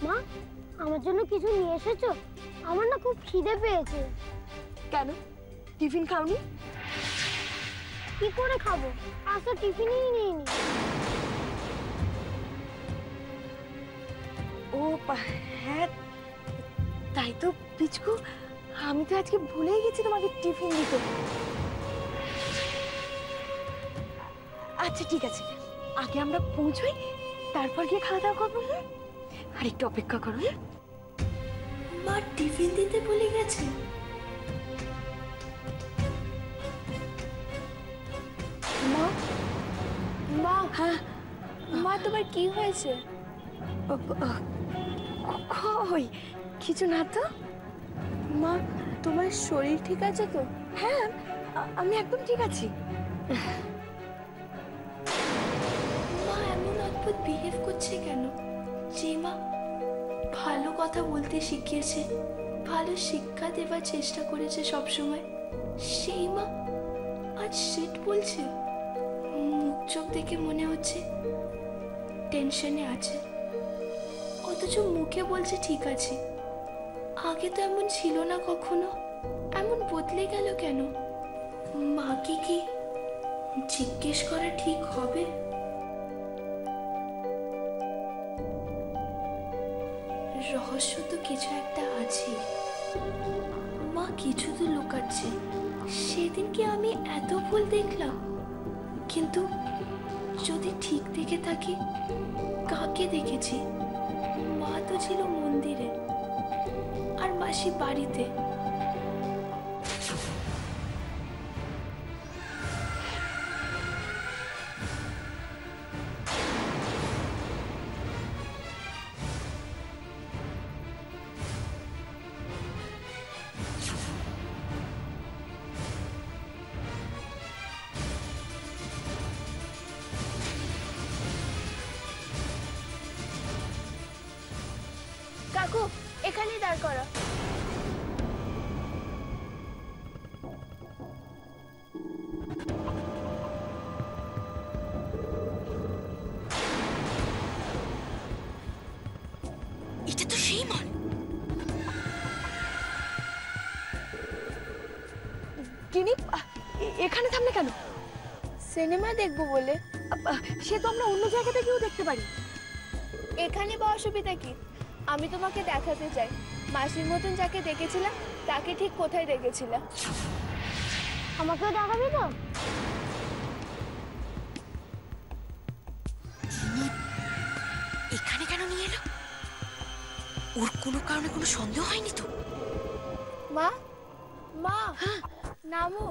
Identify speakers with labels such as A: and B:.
A: মা আমার জন্য কিছু নিয়ে এসেছো? আমার না খুব খিদে পেয়েছে।
B: কেন টিফিন খাওনি?
A: কি করে খাবো, আজ তো টিফিনই নিইনি।
B: ও হ্যাঁ তাই তো পিচকু, আমি তো আজকে ভুলেই গেছি তোমাকে টিফিন দিতে। আচ্ছা ঠিক আছে, আগে আমরা পৌঁছই, তারপর গিয়ে খাওয়া দাওয়া করবো। আর একটু অপেক্ষা করো।
C: মা টিফিন দিতে ভুলে গেছে।
B: মা মা
C: হ্যাঁ মা, তোমার কি হয়েছে?
B: কই কিছু না তো।
C: মা তোমার শরীর ঠিক আছে তো?
B: হ্যাঁ আমি একদম ঠিক আছি।
C: মা এমন অদ্ভুত বিহেভ করছে কেন? যে মা ভালো কথা বলতে শিখিয়েছে, ভালো শিক্ষা দেওয়ার চেষ্টা করেছে সবসময়, সেই মা আজ শিট বলছে। মুখ চোখ দেখে মনে হচ্ছে টেনশনে আছে, অথচ মুখে বলছে ঠিক আছে। আগে তো এমন ছিল না কখনো, এমন বদলে গেল কেন? মাকে কি জিজ্ঞেস করা ঠিক হবে? রহস্য তো কিছু একটা আছে। মা কিছু তো লুকাচ্ছে। সেদিনকে আমি এত ভুল দেখলাম, কিন্তু যদি ঠিক দেখে থাকি, কাকে দেখেছি? মা তো ছিল মন্দিরে আর মাসি বাড়িতে। কাকু এখানেই দাঁড় করো।
B: এটা তো সেই মন। কিনি এখানে থামলে কেন?
C: সিনেমা দেখবো বলে।
B: সে তো আমরা অন্য জায়গা থেকেও দেখতে পারি।
C: এখানে বা অসুবিধা কি? আমি তোমাকে দেখাতে চাই মাসির মতন যাকে দেখেছিলাম তাকে ঠিক কোথায় দেখেছিলাম।
A: আমাকেও দেখাবি তো?
B: এখানে কেন নিয়ে এলো? ওর কোনো কারণে কোনো সন্দেহ হয়নি তো?
C: মা মা নামো।